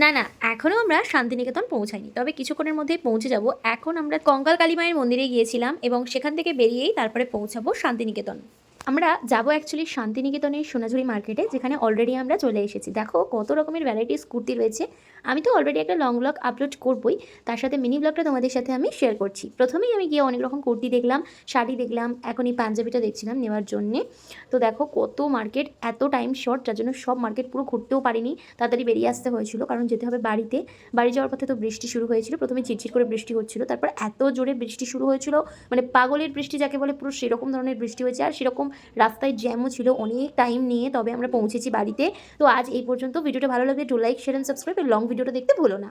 না, না, এখনও আমরা শান্তিনিকেতন পৌঁছাইনি। তবে কিছুক্ষণের মধ্যেই পৌঁছে যাব। এখন আমরা কঙ্কাল কালী মায়ের মন্দিরে গিয়েছিলাম এবং সেখান থেকে বেরিয়েই তারপরে পৌঁছাবো শান্তিনিকেতন। আমরা যাবো অ্যাকচুয়ালি শান্তিনিকেতনের সোনাঝুরি মার্কেটে, যেখানে অলরেডি আমরা চলে এসেছি। দেখো কত রকমের ভ্যারাইটিস কুর্তি রয়েছে। আমি তো অলরেডি একটা লং ব্লগ আপলোড করবই, তার সাথে মিনি ব্লগটা তোমাদের সাথে আমি শেয়ার করছি। প্রথমেই আমি গিয়ে অনেক রকম কুর্তি দেখলাম, শাড়ি দেখলাম, এখন এই পাঞ্জাবিটা দেখছিলাম নেওয়ার জন্যে। তো দেখো কত মার্কেট, এত টাইম শর্ট, যার জন্য সব মার্কেট পুরো ঘুরতেও পারিনি, তাড়াতাড়ি বেরিয়ে আসতে হয়েছিল, কারণ যেতে হবে বাড়িতে। বাড়ি যাওয়ার পথে তো বৃষ্টি শুরু হয়েছিল, প্রথমে ঝিরঝির করে বৃষ্টি হচ্ছিল, তারপর এত জোরে বৃষ্টি শুরু হয়েছিল, মানে পাগলের বৃষ্টি যাকে বলে, পুরো সেরকম ধরনের বৃষ্টি হয়েছে। আর সেরকম রাস্তায় জ্যামও ছিল অনেক টাইম নিয়ে, তবে আমরা পৌঁছেছি বাড়িতে। তো আজ এই পর্যন্ত। ভিডিওটা ভালো লাগলে একটু লাইক, শেয়ার এন্ড সাবস্ক্রাইব, আর লং ভিডিওটা দেখতে ভুলো না।